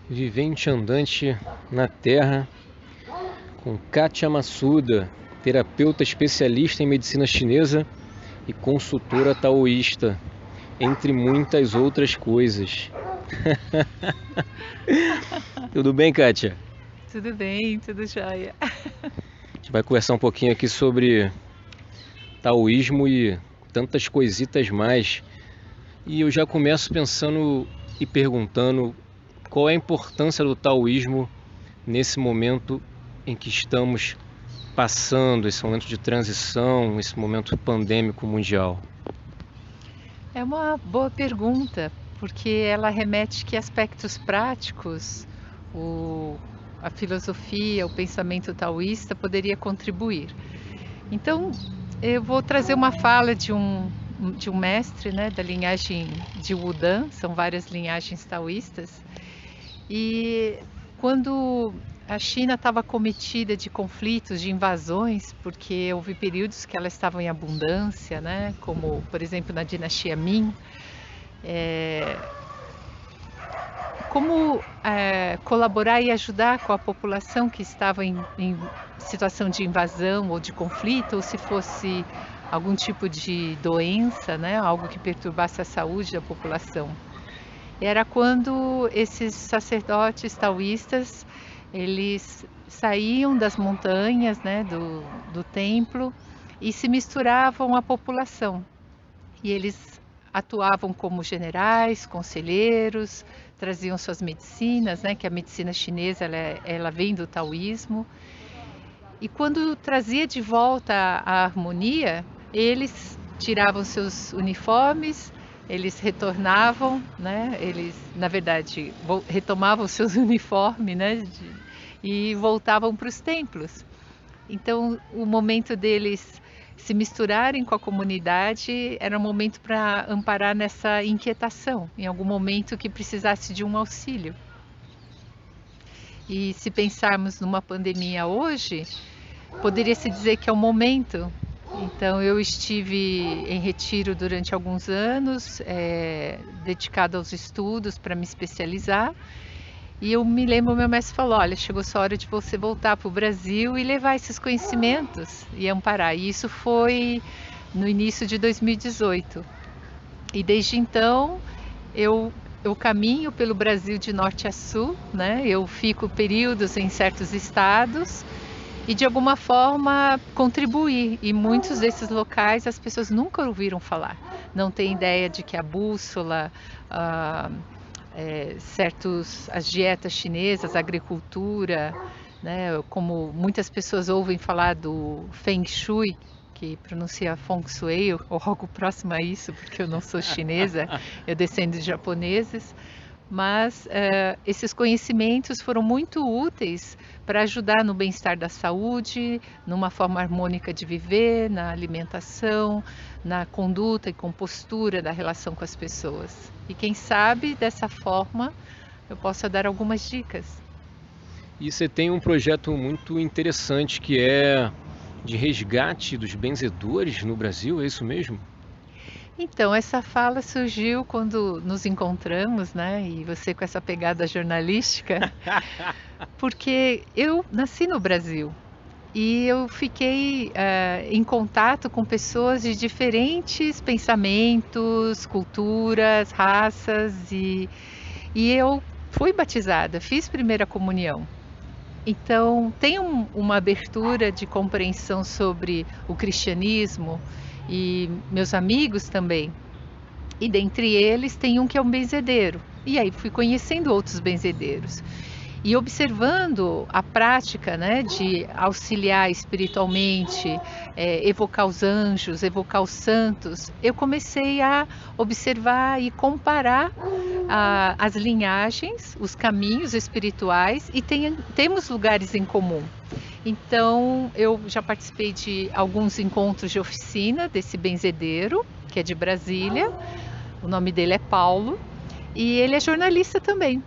Vivente andante na Terra, com Kátia Massuda, terapeuta especialista em medicina chinesa e consultora taoísta, entre muitas outras coisas. Tudo bem, Kátia? Tudo bem, tudo jóia. A gente vai conversar um pouquinho aqui sobre taoísmo e tantas coisitas mais. E eu já começo pensando e perguntando qual é a importância do taoísmo nesse momento em que estamos passando, esse momento de transição, esse momento pandêmico mundial. É uma boa pergunta, porque ela remete que aspectos práticos, o, a filosofia, o pensamento taoísta poderia contribuir. Então, eu vou trazer uma fala de um mestre, né, da linhagem de Wudang, são várias linhagens taoístas, e quando a China estava cometida de conflitos, de invasões, porque houve períodos que ela estava em abundância, né? Como, por exemplo, na dinastia Ming. Como colaborar e ajudar com a população que estava em situação de invasão ou de conflito, ou se fosse algum tipo de doença, né? Algo que perturbasse a saúde da população. Era quando esses sacerdotes taoístas eles saíam das montanhas, né, do templo e se misturavam à população. E eles atuavam como generais, conselheiros, traziam suas medicinas, né, que a medicina chinesa ela vem do taoísmo. E quando trazia de volta a harmonia, eles tiravam seus uniformes, eles retornavam, né? Eles, na verdade, retomavam seus uniformes, né? E voltavam para os templos. Então, o momento deles se misturarem com a comunidade era um momento para amparar nessa inquietação, em algum momento que precisasse de um auxílio. E se pensarmos numa pandemia hoje, poderia se dizer que é o momento. Então eu estive em retiro durante alguns anos, dedicado aos estudos para me especializar. E eu me lembro, meu mestre falou, olha, chegou a hora de você voltar para o Brasil e levar esses conhecimentos e amparar. E isso foi no início de 2018. E desde então eu caminho pelo Brasil de norte a sul, né? Eu fico períodos em certos estados e de alguma forma contribuir. E muitos desses locais as pessoas nunca ouviram falar, não têm ideia de que a bússola, as dietas chinesas, a agricultura, né, como muitas pessoas ouvem falar do Feng Shui, que pronuncia Feng Shui, ou algo próximo a isso, porque eu não sou chinesa, eu descendo de japoneses. Mas esses conhecimentos foram muito úteis para ajudar no bem-estar da saúde, numa forma harmônica de viver, na alimentação, na conduta e compostura da relação com as pessoas. E quem sabe dessa forma eu possa dar algumas dicas. E você tem um projeto muito interessante que é de resgate dos benzedores no Brasil, é isso mesmo? Então, essa fala surgiu quando nos encontramos, né? E você com essa pegada jornalística, porque eu nasci no Brasil e eu fiquei em contato com pessoas de diferentes pensamentos, culturas, raças e eu fui batizada, fiz primeira comunhão. Então, tem uma abertura de compreensão sobre o cristianismo e meus amigos também. E dentre eles tem um que é um benzedeiro. E aí fui conhecendo outros benzedeiros. E observando a prática, né, de auxiliar espiritualmente, evocar os anjos, evocar os santos, eu comecei a observar e comparar as linhagens, os caminhos espirituais e temos lugares em comum. Então, eu já participei de alguns encontros de oficina desse benzedeiro, que é de Brasília. O nome dele é Paulo e ele é jornalista também.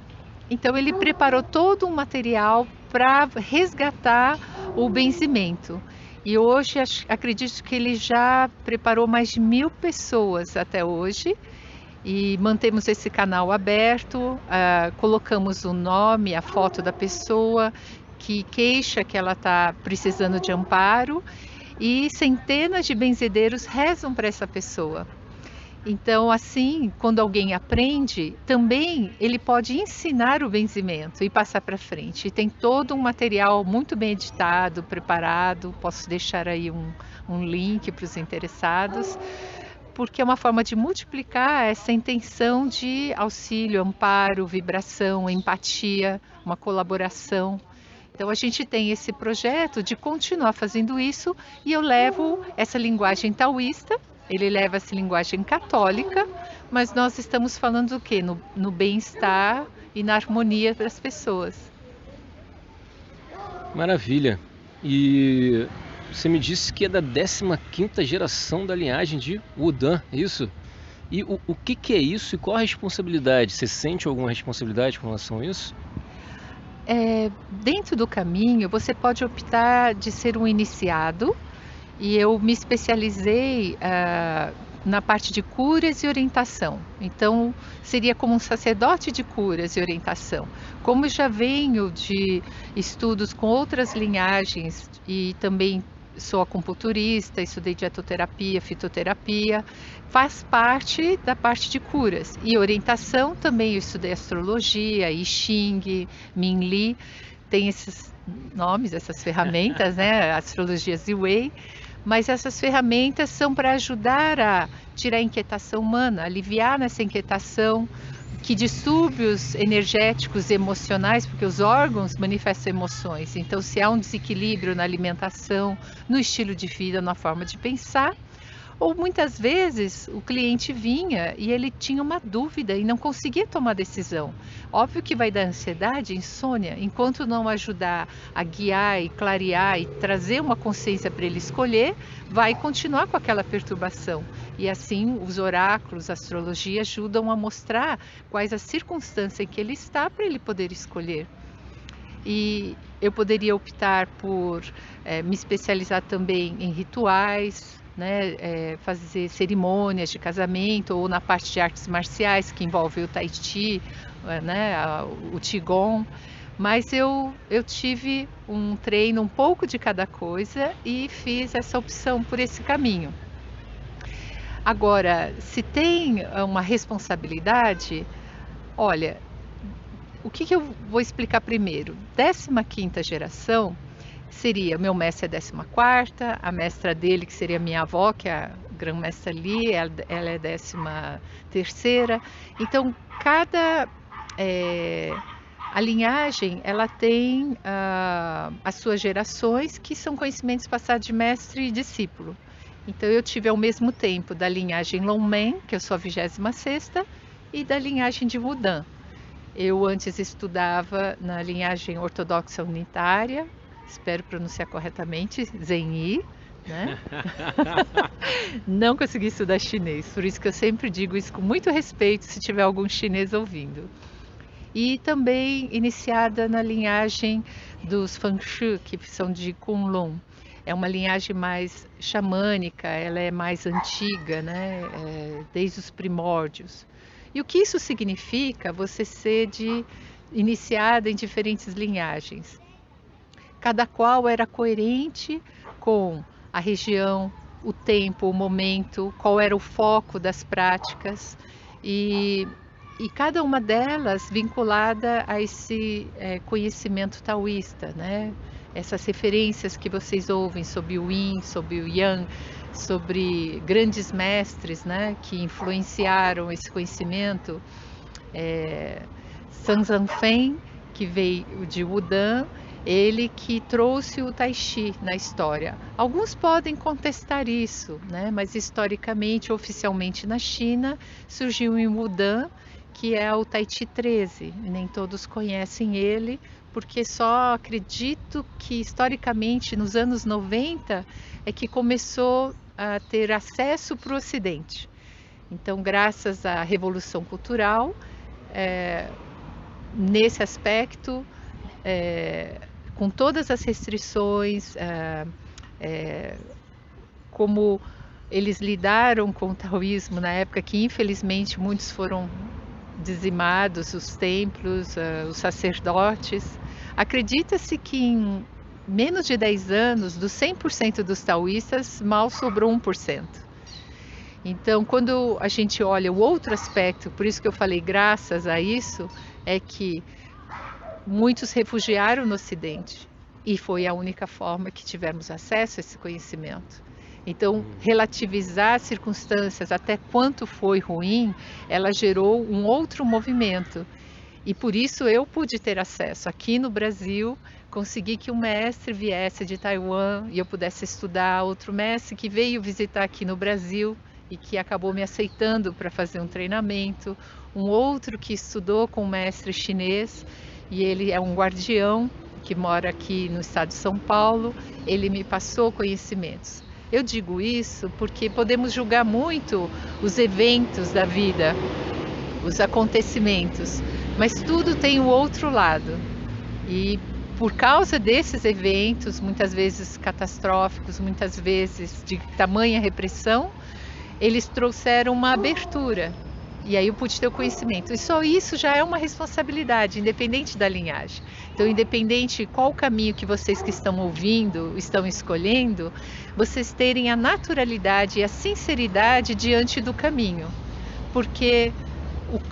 Então ele preparou todo um material para resgatar o benzimento. E hoje acredito que ele já preparou mais de 1000 pessoas até hoje. e mantemos esse canal aberto, colocamos o nome, a foto da pessoa que queixa que ela está precisando de amparo, e centenas de benzedeiros rezam para essa pessoa. Então, assim, quando alguém aprende, também ele pode ensinar o benzimento e passar para frente. E tem todo um material muito bem editado, preparado. Posso deixar aí um link para os interessados, porque é uma forma de multiplicar essa intenção de auxílio, amparo, vibração, empatia, uma colaboração. Então a gente tem esse projeto de continuar fazendo isso, e eu levo essa linguagem taoísta, ele leva essa linguagem católica, mas nós estamos falando do quê? No bem-estar e na harmonia das pessoas. Maravilha. E você me disse que é da 15ª geração da linhagem de Wudang, é isso? E o que é isso e qual a responsabilidade? Você sente alguma responsabilidade com relação a isso? Dentro do caminho, você pode optar de ser um iniciado, e eu me especializei na parte de curas e orientação. Então, seria como um sacerdote de curas e orientação. Como eu já venho de estudos com outras linhagens e também sou acupunturista, estudei dietoterapia, fitoterapia, faz parte da parte de curas. E orientação também, eu estudei astrologia, I Ching, Min Li, tem esses nomes, essas ferramentas, né? Astrologia Ziwei. Mas essas ferramentas são para ajudar a tirar a inquietação humana, aliviar nessa inquietação, que distúrbios energéticos e emocionais, porque os órgãos manifestam emoções. Então, se há um desequilíbrio na alimentação, no estilo de vida, na forma de pensar, ou muitas vezes o cliente vinha e ele tinha uma dúvida e não conseguia tomar decisão. Óbvio que vai dar ansiedade, insônia, enquanto não ajudar a guiar e clarear e trazer uma consciência para ele escolher, vai continuar com aquela perturbação. E assim os oráculos, a astrologia ajudam a mostrar quais as circunstâncias em que ele está para ele poder escolher. E eu poderia optar por me especializar também em rituais, né, fazer cerimônias de casamento, ou na parte de artes marciais, que envolve o Tai Chi, né, o Qigong. Mas eu tive um treino um pouco de cada coisa e fiz essa opção por esse caminho. Agora, se tem uma responsabilidade, olha, o que eu vou explicar primeiro? 15ª geração seria, meu mestre é 14ª, a mestra dele, que seria minha avó, que é a grã-mestra Li, ela é 13ª. Então, a linhagem, ela tem as suas gerações, que são conhecimentos passados de mestre e discípulo. Então, eu tive ao mesmo tempo da linhagem Longmen, que eu sou a 26ª, e da linhagem de Wudang. Eu antes estudava na linhagem ortodoxa unitária, espero pronunciar corretamente, Zhenyi, né? Não consegui estudar chinês, por isso que eu sempre digo isso com muito respeito se tiver algum chinês ouvindo. E também iniciada na linhagem dos Fangshu, que são de Kunlun. É uma linhagem mais xamânica, ela é mais antiga, né? Desde os primórdios. E o que isso significa? Você ser iniciada em diferentes linhagens. Cada qual era coerente com a região, o tempo, o momento, qual era o foco das práticas, e cada uma delas vinculada a esse conhecimento taoísta, né? Essas referências que vocês ouvem sobre o Yin, sobre o Yang, sobre grandes mestres, né, que influenciaram esse conhecimento. San Zanfen, que veio de Wudang, ele que trouxe o Tai Chi na história. Alguns podem contestar isso, né? Mas historicamente, oficialmente na China, surgiu em Wudang, que é o Tai Chi 13. Nem todos conhecem ele, porque só acredito que historicamente nos anos 90 é que começou a ter acesso para o Ocidente. Então, graças à Revolução Cultural, nesse aspecto, com todas as restrições, como eles lidaram com o taoísmo na época que, infelizmente, muitos foram dizimados, os templos, os sacerdotes. Acredita-se que em menos de 10 anos, dos 100% dos taoístas, mal sobrou 1%. Então, quando a gente olha o outro aspecto, por isso que eu falei graças a isso, é que muitos refugiaram no Ocidente e foi a única forma que tivemos acesso a esse conhecimento. Então, relativizar as circunstâncias, até quanto foi ruim, ela gerou um outro movimento. E por isso eu pude ter acesso aqui no Brasil, consegui que um mestre viesse de Taiwan e eu pudesse estudar, outro mestre que veio visitar aqui no Brasil e que acabou me aceitando para fazer um treinamento, um outro que estudou com um mestre chinês e ele é um guardião que mora aqui no estado de São Paulo, ele me passou conhecimentos. Eu digo isso porque podemos julgar muito os eventos da vida, os acontecimentos, mas tudo tem o outro lado. E por causa desses eventos, muitas vezes catastróficos, muitas vezes de tamanha repressão, eles trouxeram uma abertura. E aí eu pude ter o conhecimento. E só isso já é uma responsabilidade, independente da linhagem. Então, independente qual caminho que vocês que estão ouvindo, estão escolhendo, vocês terem a naturalidade e a sinceridade diante do caminho. Porque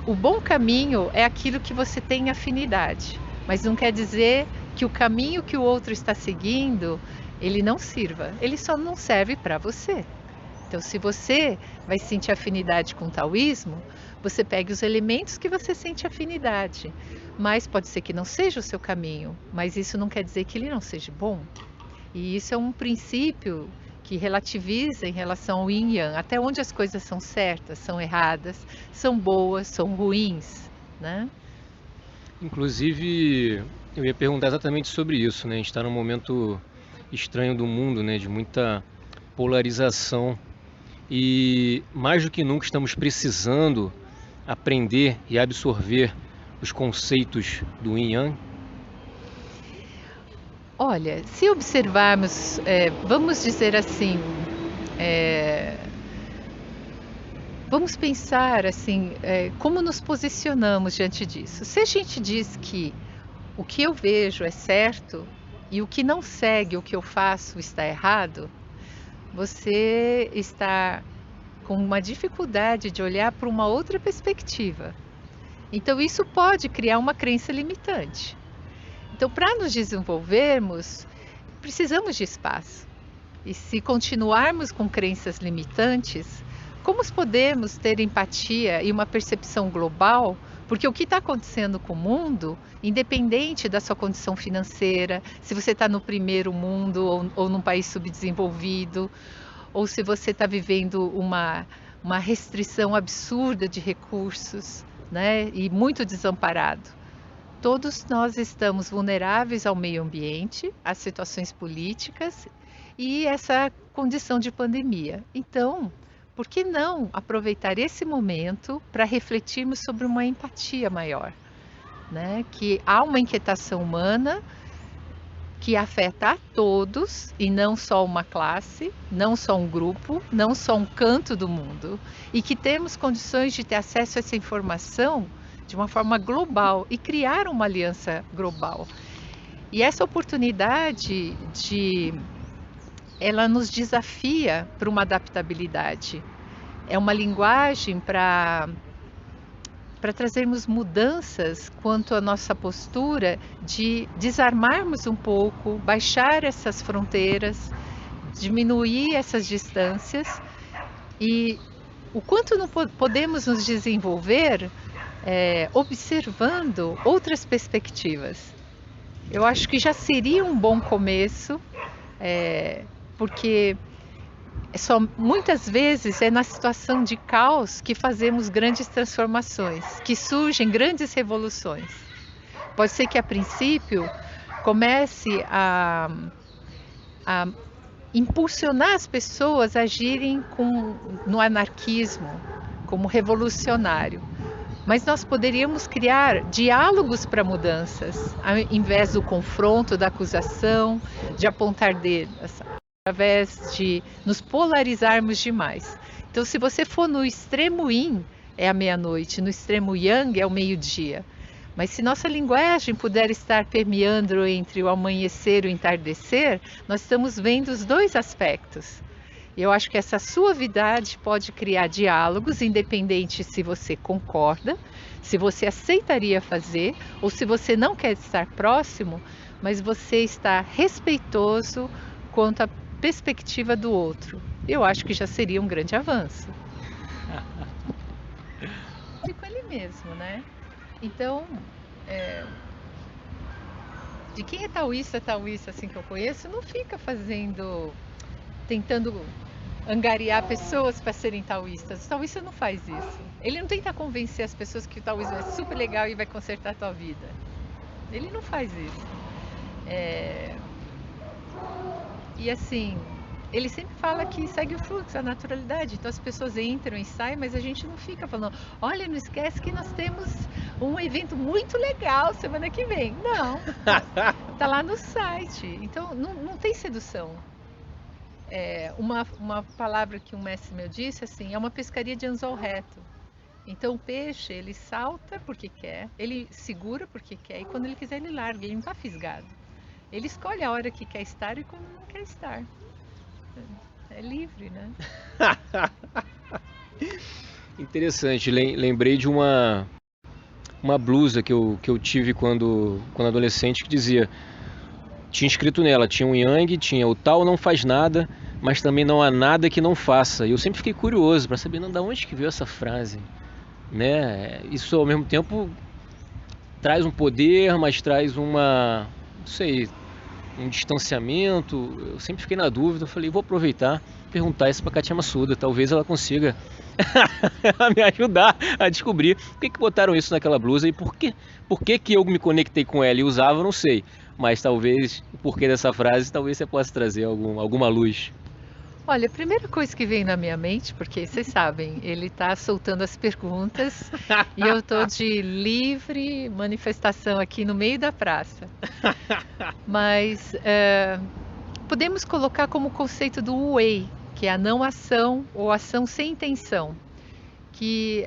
o bom caminho é aquilo que você tem afinidade. Mas não quer dizer que o caminho que o outro está seguindo, ele não sirva. Ele só não serve para você. Então, se você vai sentir afinidade com o taoísmo, você pegue os elementos que você sente afinidade. Mas pode ser que não seja o seu caminho, mas isso não quer dizer que ele não seja bom. E isso é um princípio que relativiza em relação ao yin yang, até onde as coisas são certas, são erradas, são boas, são ruins, né? Inclusive, eu ia perguntar exatamente sobre isso, né? A gente está num momento estranho do mundo, né? De muita polarização. E mais do que nunca estamos precisando aprender e absorver os conceitos do Yin Yang. Olha, se observarmos, vamos dizer assim, vamos pensar assim, como nos posicionamos diante disso. Se a gente diz que o que eu vejo é certo e o que não segue o que eu faço está errado, você está com uma dificuldade de olhar para uma outra perspectiva. Então, isso pode criar uma crença limitante. Então, para nos desenvolvermos, precisamos de espaço. E se continuarmos com crenças limitantes, como podemos ter empatia e uma percepção global? Porque o que está acontecendo com o mundo, independente da sua condição financeira, se você está no primeiro mundo ou num país subdesenvolvido, ou se você está vivendo uma restrição absurda de recursos, né, e muito desamparado. Todos nós estamos vulneráveis ao meio ambiente, às situações políticas e essa condição de pandemia. Então, por que não aproveitar esse momento para refletirmos sobre uma empatia maior, né? Que há uma inquietação humana que afeta a todos e não só uma classe, não só um grupo, não só um canto do mundo, e que temos condições de ter acesso a essa informação de uma forma global e criar uma aliança global. E essa oportunidade ela nos desafia para uma adaptabilidade. É uma linguagem para trazermos mudanças quanto à nossa postura de desarmarmos um pouco, baixar essas fronteiras, diminuir essas distâncias e o quanto não podemos nos desenvolver observando outras perspectivas. Eu acho que já seria um bom começo, porque muitas vezes é na situação de caos que fazemos grandes transformações, que surgem grandes revoluções. Pode ser que a princípio comece a impulsionar as pessoas a agirem no anarquismo, como revolucionário. Mas nós poderíamos criar diálogos para mudanças, ao invés do confronto, da acusação, de apontar dedos. através de nos polarizarmos demais. Então, se você for no extremo yin, é a meia-noite, no extremo yang é o meio-dia. Mas se nossa linguagem puder estar permeando entre o amanhecer e o entardecer, nós estamos vendo os dois aspectos. E eu acho que essa suavidade pode criar diálogos, independente se você concorda, se você aceitaria fazer, ou se você não quer estar próximo, mas você está respeitoso quanto à perspectiva do outro. Eu acho que já seria um grande avanço. Fico ali mesmo, né? Então, de quem é taoísta assim que eu conheço, não fica tentando angariar pessoas para serem taoístas. O taoísta não faz isso. Ele não tenta convencer as pessoas que o taoísmo é super legal e vai consertar a tua vida. Ele não faz isso. E assim, ele sempre fala que segue o fluxo, a naturalidade. Então as pessoas entram e saem, mas a gente não fica falando, olha, não esquece que nós temos um evento muito legal semana que vem. Não, tá lá no site. Então não tem sedução. Uma palavra que um mestre meu disse, assim, é uma pescaria de anzol reto. Então o peixe, ele salta porque quer, ele segura porque quer, e quando ele quiser ele larga, ele não está fisgado. Ele escolhe a hora que quer estar e quando não quer estar. É livre, né? Interessante, lembrei de uma blusa que eu tive quando adolescente, que dizia, tinha escrito nela, tinha um yang, tinha o tal não faz nada, mas também não há nada que não faça. E eu sempre fiquei curioso para saber, não, de onde que veio essa frase, né? Isso ao mesmo tempo traz um poder, mas traz não sei, um distanciamento. Eu sempre fiquei na dúvida, eu falei, vou aproveitar, perguntar isso para Kátia Massuda, talvez ela consiga me ajudar a descobrir por que botaram isso naquela blusa e por que eu me conectei com ela e usava, eu não sei, mas talvez o porquê dessa frase, talvez você possa trazer alguma luz. Olha, a primeira coisa que veio na minha mente, porque vocês sabem, ele está soltando as perguntas e eu estou de livre manifestação aqui no meio da praça. Mas podemos colocar como conceito do Wu Wei, que é a não ação ou ação sem intenção, que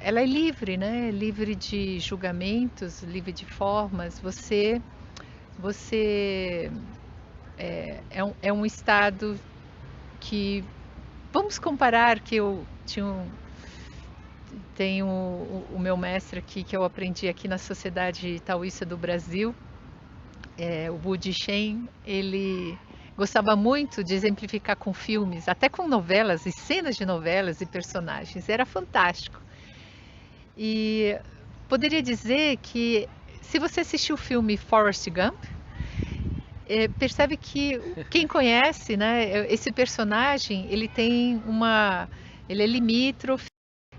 ela é livre, né? Livre de julgamentos, livre de formas. Você é um estado que, vamos comparar, que eu tenho o meu mestre aqui, que eu aprendi aqui na Sociedade Taoísta do Brasil, o Budi Shen, ele gostava muito de exemplificar com filmes, até com novelas e cenas de novelas e personagens, era fantástico. E poderia dizer que, se você assistiu o filme Forrest Gump, percebe que quem conhece, né, esse personagem, ele é limítrofe,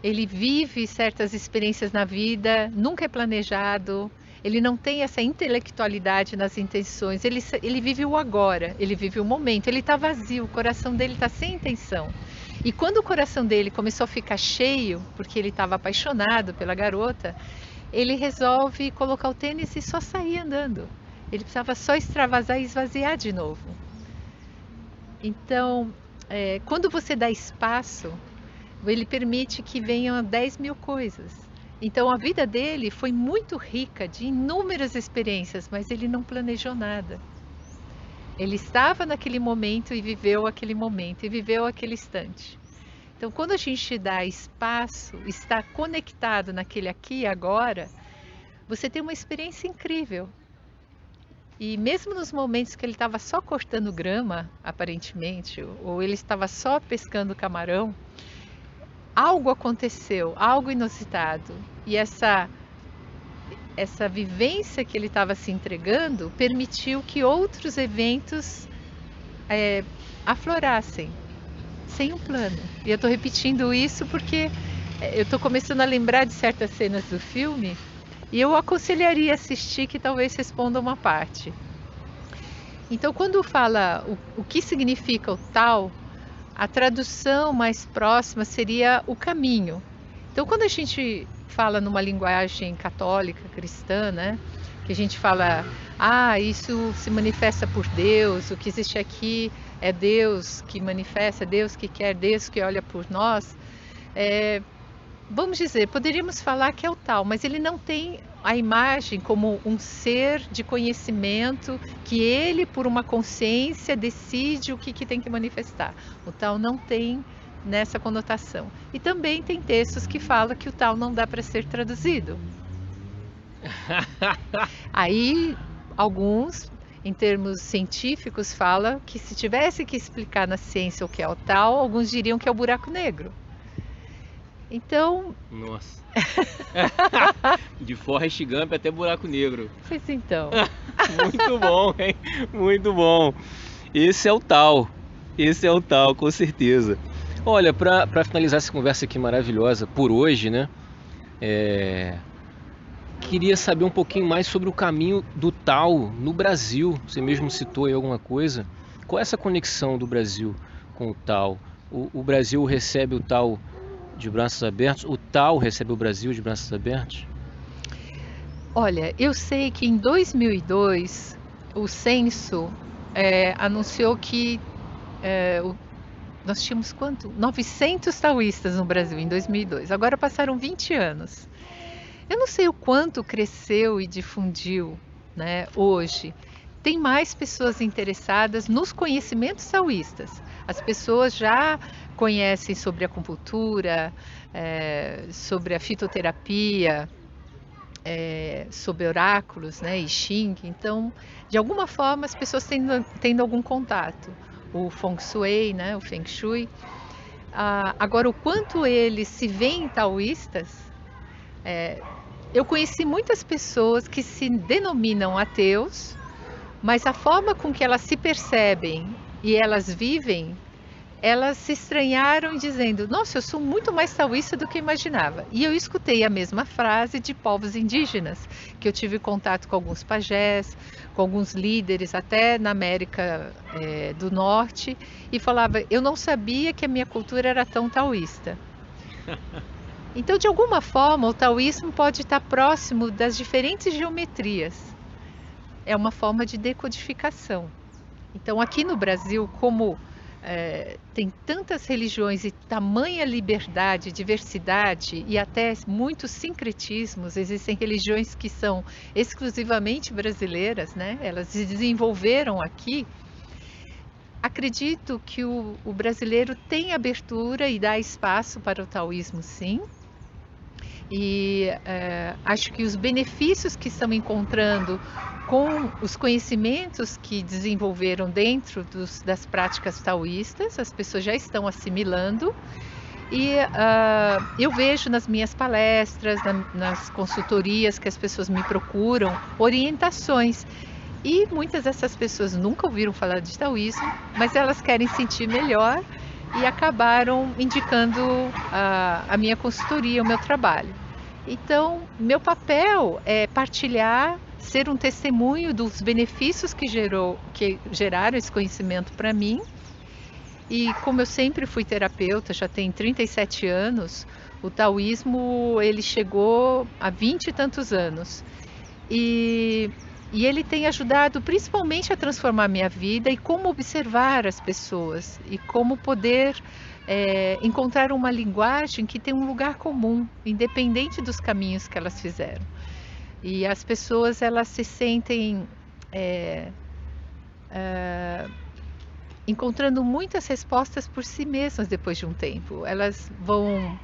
ele vive certas experiências na vida, nunca é planejado, ele não tem essa intelectualidade nas intenções, ele vive o agora, ele vive o momento, ele está vazio, o coração dele está sem intenção. E quando o coração dele começou a ficar cheio, porque ele estava apaixonado pela garota, ele resolve colocar o tênis e só sair andando. Ele precisava só extravasar e esvaziar de novo. Então, quando você dá espaço, ele permite que venham 10 mil coisas. Então, a vida dele foi muito rica de inúmeras experiências, mas ele não planejou nada. Ele estava naquele momento e viveu aquele momento, e viveu aquele instante. Então, quando a gente dá espaço, está conectado naquele aqui e agora, você tem uma experiência incrível. E mesmo nos momentos que ele estava só cortando grama, aparentemente, ou ele estava só pescando camarão, algo aconteceu, algo inusitado. E essa vivência que ele estava se entregando permitiu que outros eventos aflorassem, sem um plano. E eu estou repetindo isso porque eu estou começando a lembrar de certas cenas do filme. E eu aconselharia assistir, que talvez responda uma parte. Então, quando fala o que significa o tal, a tradução mais próxima seria o caminho. Então, quando a gente fala numa linguagem católica, cristã, né, que a gente fala, isso se manifesta por Deus, o que existe aqui é Deus que manifesta, é Deus que quer, Deus que olha por nós, vamos dizer, poderíamos falar que é o tal, mas ele não tem a imagem como um ser de conhecimento que ele, por uma consciência, decide o que tem que manifestar. O tal não tem nessa conotação. E também tem textos que falam que o tal não dá para ser traduzido. Aí, alguns, em termos científicos, falam que se tivesse que explicar na ciência o que é o tal, alguns diriam que é o buraco negro. Então... Nossa. De Forrest Gump até buraco negro. Pois então. Muito bom, hein? Muito bom. Esse é o tal. Esse é o tal, com certeza. Olha, para finalizar essa conversa aqui maravilhosa por hoje, né? Queria saber um pouquinho mais sobre o caminho do tal no Brasil. Você mesmo citou aí alguma coisa. Qual é essa conexão do Brasil com o tal? O Brasil recebe o tal de braços abertos? O tal recebe o Brasil de braços abertos? Olha, eu sei que em 2002 o censo anunciou que nós tínhamos quanto? 900 taoístas no Brasil em 2002. Agora passaram 20 anos. Eu não sei o quanto cresceu e difundiu, né, hoje. Tem mais pessoas interessadas nos conhecimentos taoístas. As pessoas já conhecem sobre a acupuntura, sobre a fitoterapia, sobre oráculos, né, I Ching. Então, de alguma forma, as pessoas tendo algum contato. O Feng Shui, né, o Feng Shui. Agora, o quanto eles se veem taoístas, eu conheci muitas pessoas que se denominam ateus, mas a forma com que elas se percebem e elas vivem, elas se estranharam dizendo: nossa, eu sou muito mais taoísta do que imaginava. E eu escutei a mesma frase de povos indígenas, que eu tive contato com alguns pajés, com alguns líderes, até na América do Norte, e falava: eu não sabia que a minha cultura era tão taoísta. Então, de alguma forma, o taoísmo pode estar próximo das diferentes geometrias. É uma forma de decodificação. Então, aqui no Brasil, como tem tantas religiões e tamanha liberdade, diversidade e até muitos sincretismos, existem religiões que são exclusivamente brasileiras, né? Elas se desenvolveram aqui. Acredito que o brasileiro tem abertura e dá espaço para o taoísmo, sim. E acho que os benefícios que estão encontrando com os conhecimentos que desenvolveram dentro das práticas taoístas, as pessoas já estão assimilando. E eu vejo nas minhas palestras, nas consultorias que as pessoas me procuram, orientações. E muitas dessas pessoas nunca ouviram falar de taoísmo, mas elas querem sentir melhor e acabaram indicando a minha consultoria, o meu trabalho. Então, meu papel é partilhar, ser um testemunho dos benefícios que geraram esse conhecimento para mim. E como eu sempre fui terapeuta, já tem 37 anos, o taoísmo ele chegou há 20 e tantos anos. E ele tem ajudado principalmente a transformar minha vida e como observar as pessoas e como poder encontrar uma linguagem que tem um lugar comum, independente dos caminhos que elas fizeram. E as pessoas elas se sentem encontrando muitas respostas por si mesmas depois de um tempo. Elas vão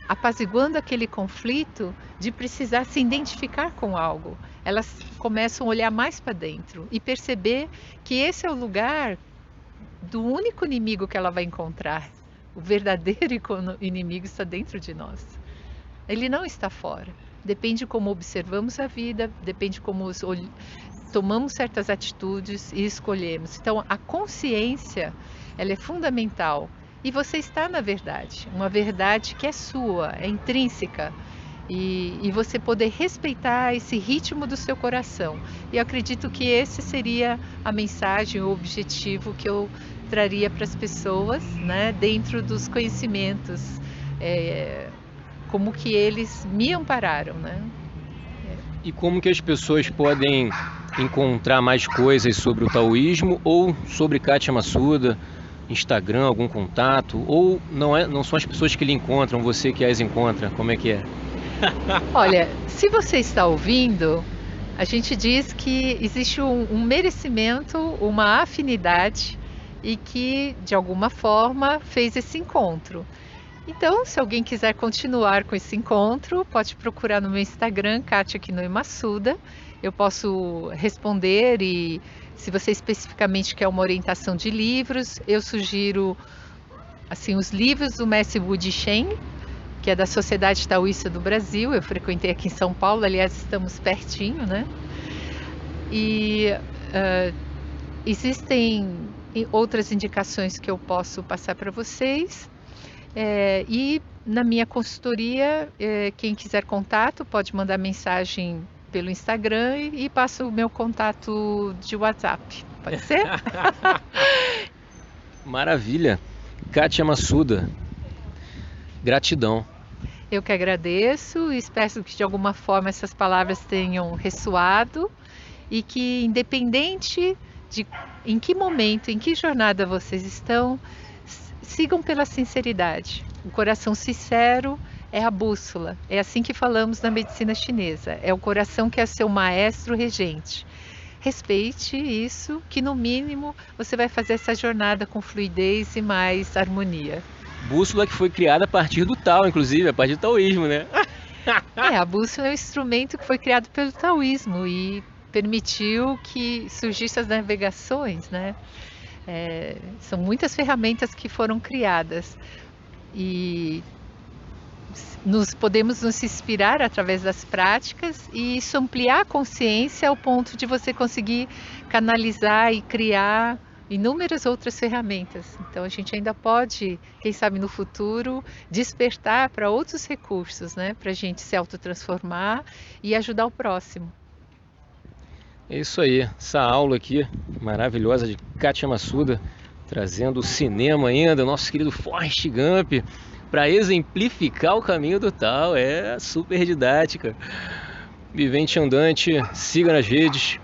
apaziguando aquele conflito de precisar se identificar com algo. Elas começam a olhar mais para dentro e perceber que esse é o lugar do único inimigo que ela vai encontrar. O verdadeiro inimigo está dentro de nós. Ele não está fora. Depende de como observamos a vida, depende de como tomamos certas atitudes e escolhemos. Então, a consciência, ela é fundamental. E você está na verdade, uma verdade que é sua, é intrínseca. E você poder respeitar esse ritmo do seu coração. E eu acredito que esse seria a mensagem, o objetivo que eu traria para as pessoas, né, dentro dos conhecimentos, como que eles me ampararam, né? E como que as pessoas podem encontrar mais coisas sobre o taoísmo ou sobre Kátia Massuda, Instagram, algum contato? Ou não são as pessoas que lhe encontram, você que as encontra? Como é que é? Olha, se você está ouvindo, a gente diz que existe um merecimento, uma afinidade e que, de alguma forma, fez esse encontro. Então, se alguém quiser continuar com esse encontro, pode procurar no meu Instagram, Kátia Kinoi Massuda. Eu posso responder e, se você especificamente quer uma orientação de livros, eu sugiro assim, os livros do mestre Wu Shen, que é da Sociedade Taoísta do Brasil. Eu frequentei aqui em São Paulo, aliás, estamos pertinho, né? E existem outras indicações que eu posso passar para vocês. E na minha consultoria, quem quiser contato pode mandar mensagem pelo Instagram e passo o meu contato de WhatsApp. Pode ser? Maravilha! Kátia Massuda, gratidão. Eu que agradeço e espero que de alguma forma essas palavras tenham ressoado e que, independente de em que momento, em que jornada vocês estão, sigam pela sinceridade. O coração sincero é a bússola. É assim que falamos na medicina chinesa. É o coração que é seu maestro regente. Respeite isso, que no mínimo você vai fazer essa jornada com fluidez e mais harmonia. Bússola que foi criada a partir do Tao, inclusive, a partir do taoísmo, né? A bússola é um instrumento que foi criado pelo taoísmo e permitiu que surgissem as navegações, né? São muitas ferramentas que foram criadas e podemos nos inspirar através das práticas e isso ampliar a consciência ao ponto de você conseguir canalizar e criar inúmeras outras ferramentas. Então a gente ainda pode, quem sabe no futuro, despertar para outros recursos, né? Para a gente se autotransformar e ajudar o próximo. É isso aí, essa aula aqui maravilhosa de Kátia Massuda, trazendo o cinema ainda, o nosso querido Forrest Gump, para exemplificar o caminho do Tao. É super didática. Vivente Andante, siga nas redes,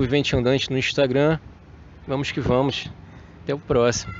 @Vivente Andante no Instagram. Vamos que vamos. Até o próximo.